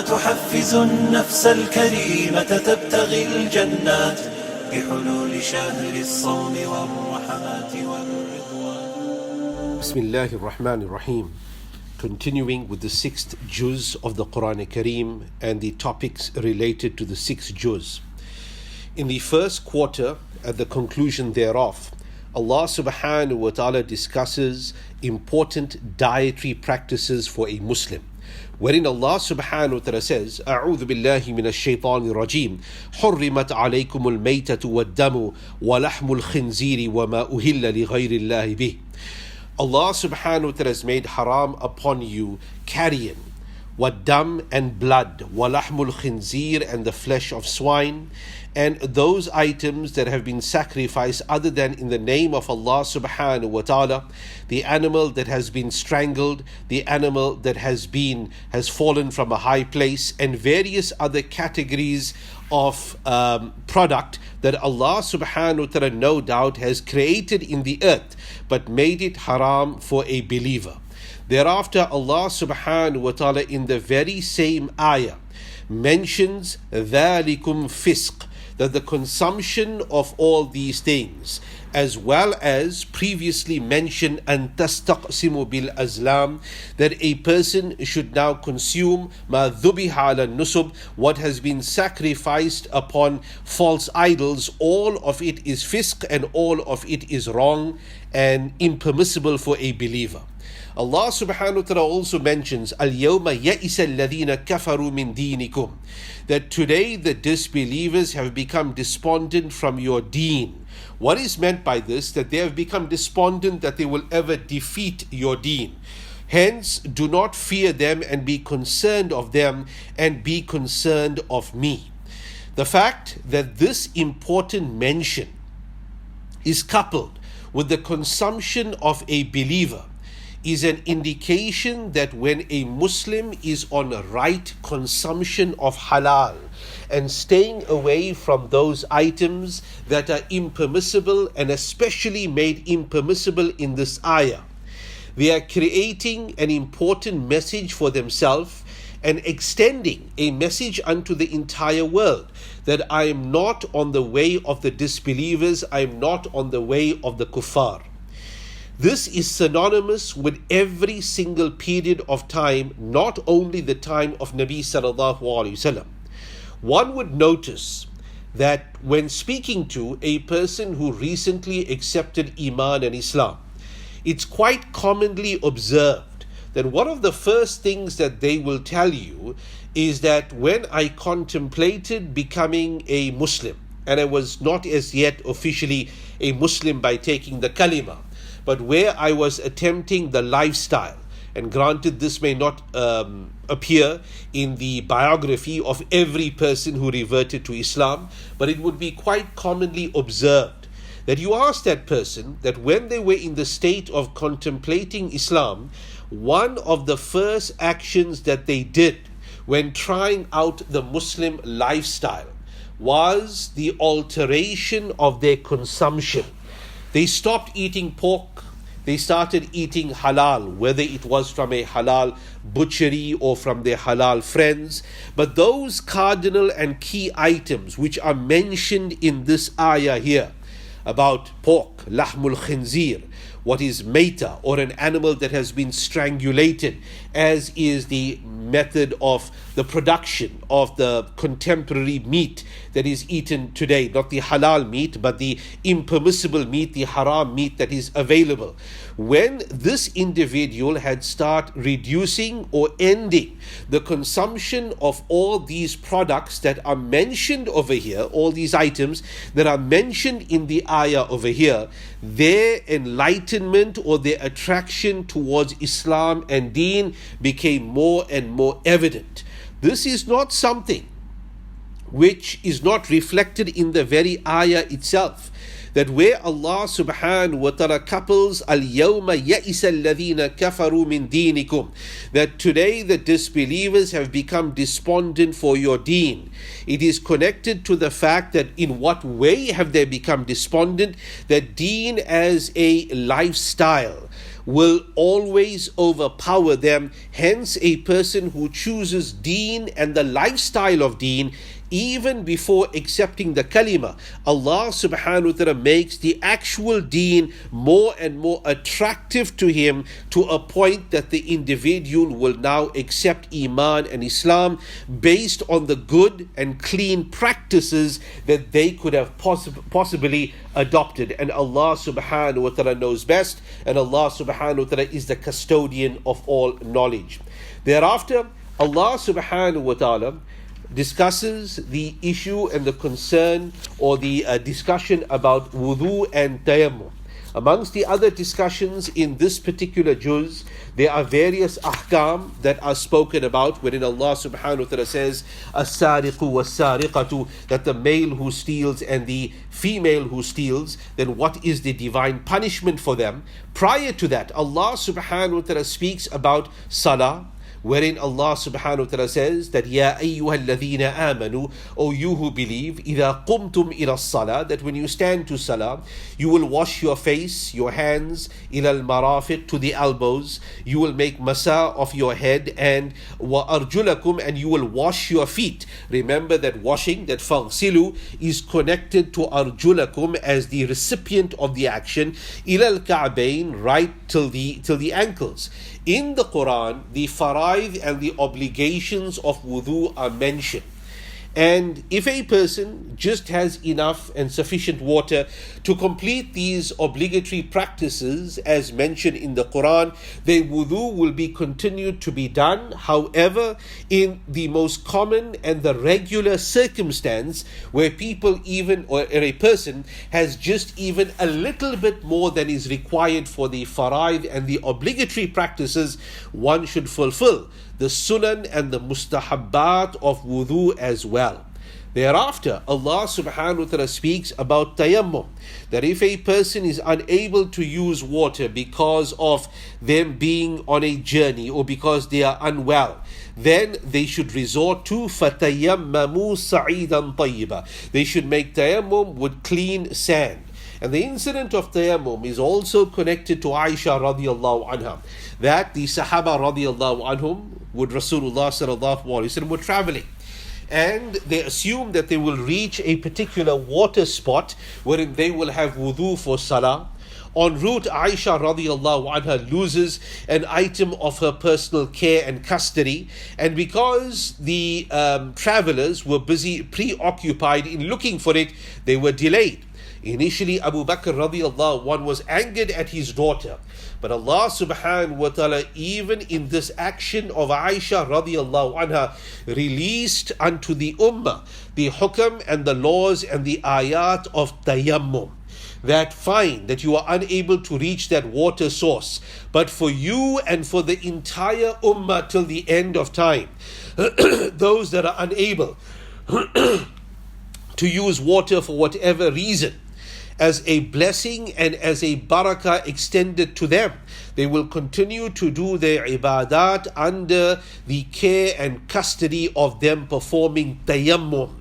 تحفز النفس الكريمة تبتغي الجنات بحلول شهر الصوم والرحمات والرضوان. Bismillahir Rahmanir Rahim. Continuing with the sixth juz of the Quran Kareem and the topics related to the sixth juz. In the first quarter, at the conclusion thereof, Allah subhanahu wa ta'ala discusses important dietary practices for a Muslim, wherein Allah subhanahu wa ta'ala says, أعوذ بالله من الشيطان الرجيم حرمت عليكم الميتة والدم ولحم الخنزير وما أهل لغير الله به. Allah subhanahu wa ta'ala has made haram upon you carrion, waddam and blood, walahmul khinzir and the flesh of swine, and those items that have been sacrificed other than in the name of Allah subhanahu wa ta'ala, the animal that has been strangled, the animal that has fallen from a high place, and various other categories of product that Allah subhanahu wa ta'ala no doubt has created in the earth but made it haram for a believer. Thereafter, Allah subhanahu wa ta'ala in the very same ayah mentions ذَلِكُمْ فِسْقٍ, that the consumption of all these things, as well as previously mentioned أَن تَسْتَقْسِمُ بِالْأَزْلَامِ, that a person should now consume مَا ذُبِحَ عَلَى النُّصُبِ, what has been sacrificed upon false idols. All of it is fisq and all of it is wrong and impermissible for a believer. Allah subhanahu wa ta'ala also mentions الْيَوْمَ يَئِسَ الَّذِينَ كَفَرُوا مِن دِينِكُمْ, that today the disbelievers have become despondent from your deen. What is meant by this? That they have become despondent that they will ever defeat your deen. Hence, do not fear them and be concerned of them and be concerned of me. The fact that this important mention is coupled with the consumption of a believer is an indication that when a Muslim is on a right consumption of halal and staying away from those items that are impermissible and especially made impermissible in this ayah, they are creating an important message for themselves and extending a message unto the entire world that I am not on the way of the disbelievers, I am not on the way of the Kuffaar. This is synonymous with every single period of time, not only the time of Nabi sallallahu alaihi wasallam. One would notice that when speaking to a person who recently accepted Iman and Islam, it's quite commonly observed that one of the first things that they will tell you is that when I contemplated becoming a Muslim, and I was not as yet officially a Muslim by taking the kalima, but where I was attempting the lifestyle, and granted this may not appear in the biography of every person who reverted to Islam, but it would be quite commonly observed that you ask that person that when they were in the state of contemplating Islam, one of the first actions that they did when trying out the Muslim lifestyle was the alteration of their consumption. They stopped eating pork, they started eating halal, whether it was from a halal butchery or from their halal friends. But those cardinal and key items which are mentioned in this ayah here about pork, lahmul khinzir, what is meta, or an animal that has been strangulated, as is the method of the production of the contemporary meat that is eaten today, not the halal meat, but the impermissible meat, the haram meat that is available. When this individual had started reducing or ending the consumption of all these products that are mentioned over here, all these items that are mentioned in the ayah over here, their enlightenment or their attraction towards Islam and Deen became more and more evident. This is not something which is not reflected in the very ayah itself. That where Allah subhanahu wa ta'ala couples al-yawma ya'isa alladhina kafaru min dinikum, that today the disbelievers have become despondent for your deen. It is connected to the fact that in what way have they become despondent? That deen as a lifestyle will always overpower them. Hence, a person who chooses Deen and the lifestyle of Deen even before accepting the kalima, Allah subhanahu wa ta'ala makes the actual Deen more and more attractive to him, to a point that the individual will now accept Iman and Islam based on the good and clean practices that they could have possibly adopted. And Allah subhanahu wa ta'ala knows best, and Allah subhanahu wa ta'ala is the custodian of all knowledge. Thereafter, Allah subhanahu wa ta'ala discusses the issue and the concern, or the discussion about wudu and tayammum. Amongst the other discussions in this particular juz, there are various ahkam that are spoken about, wherein Allah subhanahu wa ta'ala says, as-sariqu was-sariqatu, that the male who steals and the female who steals, then what is the divine punishment for them? Prior to that, Allah subhanahu wa ta'ala speaks about salah, wherein Allah subhanahu wa ta'ala says that Ya ayyuhal ladhina amanu, O you who believe, idha qumtum ila salah, that when you stand to salah, you will wash your face, your hands, ila al-marafiq, to the elbows, you will make masa of your head, and wa arjulakum, and you will wash your feet. Remember that washing, that faghsilu, is connected to arjulakum as the recipient of the action, ila al-ka'bayn, right till the ankles. In the Quran, the faraid and the obligations of wudu are mentioned. And if a person just has enough and sufficient water to complete these obligatory practices as mentioned in the Quran, then wudu will be continued to be done. However, in the most common and the regular circumstance where people even, or a person has just even a little bit more than is required for the faraid and the obligatory practices, one should fulfill the sunan and the mustahabbat of wudu as well. Thereafter, Allah subhanahu wa ta'ala speaks about tayammum, that if a person is unable to use water because of them being on a journey or because they are unwell, then they should resort to فَتَيَمَّمُوا سَعِيدًا طَيِّبًا. They should make tayammum with clean sand. And the incident of tayammum is also connected to Aisha Radhiallahu Anha, that the Sahaba Radhiallahu Anhum with Rasulullah sallallahu alaihi wasallam were traveling, and they assume that they will reach a particular water spot wherein they will have wudu for salah. En route, Aisha Radhiallahu Anha loses an item of her personal care and custody, and because the travelers were busy, preoccupied in looking for it, they were delayed. Initially, Abu Bakr radiallahu anhu was angered at his daughter. But Allah subhanahu wa ta'ala, even in this action of Aisha radiallahu anha, released unto the ummah the hukam and the laws and the ayat of tayammum. That fine, that you are unable to reach that water source, but for you and for the entire ummah till the end of time, those that are unable to use water for whatever reason, as a blessing and as a barakah extended to them, they will continue to do their ibadat under the care and custody of them performing tayammum,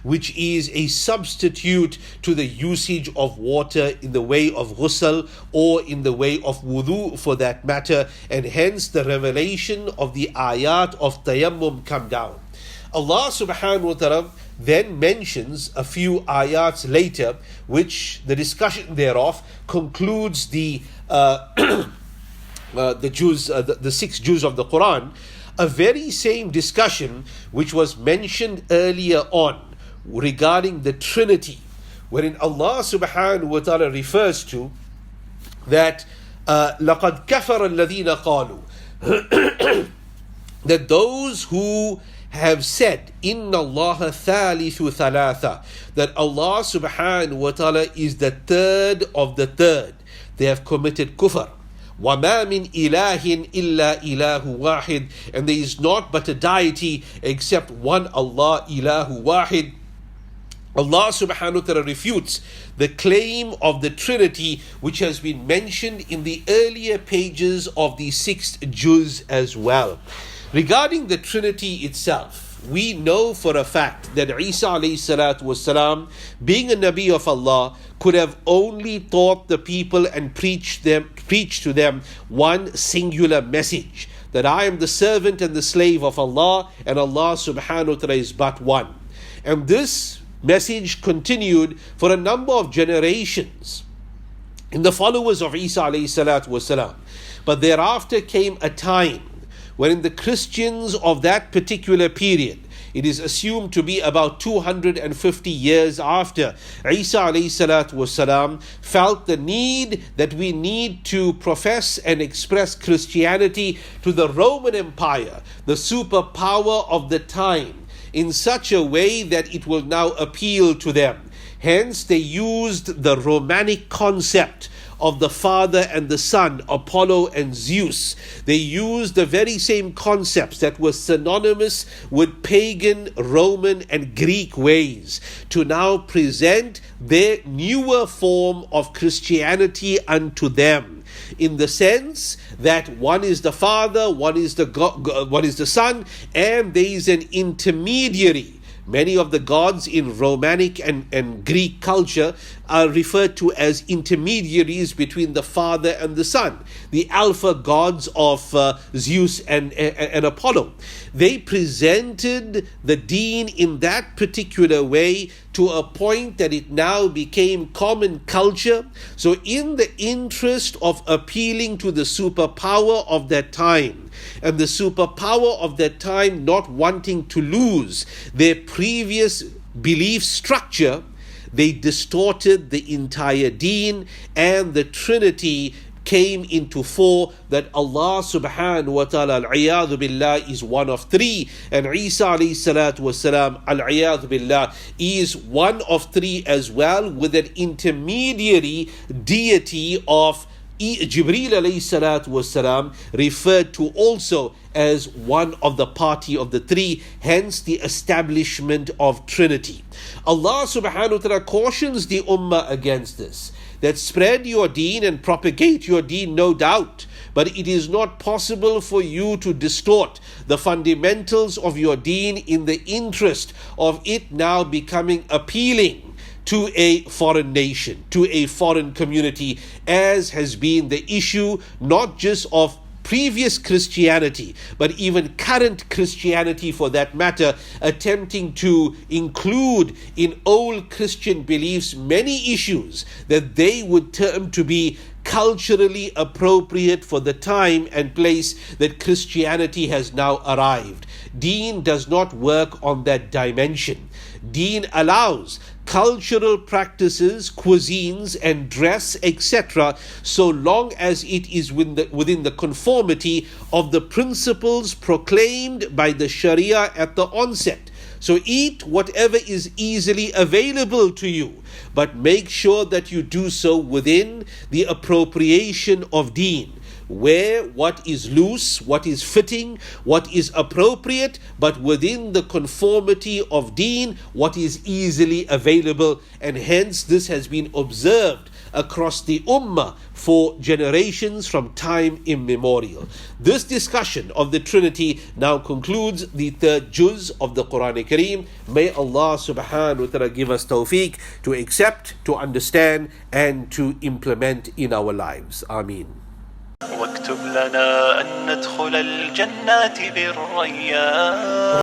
which is a substitute to the usage of water in the way of ghusl or in the way of wudu for that matter, and hence the revelation of the ayat of tayammum come down. Allah subhanahu wa ta'ala then mentions a few ayats later, which the discussion thereof concludes the the 6 juz of the Quran, a very same discussion which was mentioned earlier on regarding the Trinity, wherein Allah subhanahu wa ta'ala refers to that لَقَدْ كَفَرَ الَّذِينَ قَالُوا that those who have said Inna Allah thalithu thalatha, that Allah subhanahu wa ta'ala is the third of the third, they have committed kufr. وَمَا مِنْ إِلَهٍ إِلَّا إِلَهُ وَاحِدٍ, and there is not but a deity except one Allah, ilahu wahid. Allah subhanahu wa ta'ala refutes the claim of the Trinity, which has been mentioned in the earlier pages of the 6th juz as well. Regarding the Trinity itself, we know for a fact that Isa alayhi salatu wasalam, being a Nabi of Allah, could have only taught the people and preached to them one singular message, that I am the servant and the slave of Allah, and Allah subhanahu wa ta'ala is but one. And this message continued for a number of generations in the followers of Isa alayhi salatu wasalam. But thereafter came a time wherein the Christians of that particular period, it is assumed to be about 250 years after Isa alayhi salatu wasalam, felt the need that we need to profess and express Christianity to the Roman Empire, the superpower of the time, in such a way that it will now appeal to them. Hence they used the Romanic concept of the Father and the Son, Apollo and Zeus. They used the very same concepts that were synonymous with pagan, Roman and Greek ways to now present their newer form of Christianity unto them, in the sense that one is the Father, one is the Son, and there is an intermediary. Many of the gods in Romanic and Greek culture are referred to as intermediaries between the Father and the Son, the alpha gods of Zeus and Apollo. They presented the Deen in that particular way to a point that it now became common culture. So in the interest of appealing to the superpower of that time, and the superpower of that time not wanting to lose their previous belief structure, they distorted the entire Deen, and the Trinity came into four, that Allah subhanahu wa ta'ala, al-iyadhu billah, is one of three, and Isa alayhi salatu wasalam, al-iyadhu billah, is one of three as well, with an intermediary deity of Jibreel alayhi salatu wasalam, referred to also as one of the party of the three, hence the establishment of Trinity. Allah subhanahu wa ta'ala cautions the ummah against this, that spread your Deen and propagate your Deen, no doubt, but it is not possible for you to distort the fundamentals of your Deen in the interest of it now becoming appealing to a foreign nation, to a foreign community, as has been the issue not just of previous Christianity, but even current Christianity for that matter, attempting to include in old Christian beliefs many issues that they would term to be culturally appropriate for the time and place that Christianity has now arrived. Deen does not work on that dimension. Deen allows cultural practices, cuisines and dress, etc., so long as it is within the conformity of the principles proclaimed by the Sharia at the onset. So eat whatever is easily available to you, but make sure that you do so within the appropriation of Deen. Wear what is loose, what is fitting, what is appropriate, but within the conformity of Deen, what is easily available. And hence this has been observed across the ummah for generations from time immemorial. This discussion of the Trinity now concludes the third juz of the Quran Kareem. May Allah subhanahu wa ta'ala give us tawfiq to accept, to understand and to implement in our lives. Ameen. واكتب لنا أن ندخل الجنات بالريان.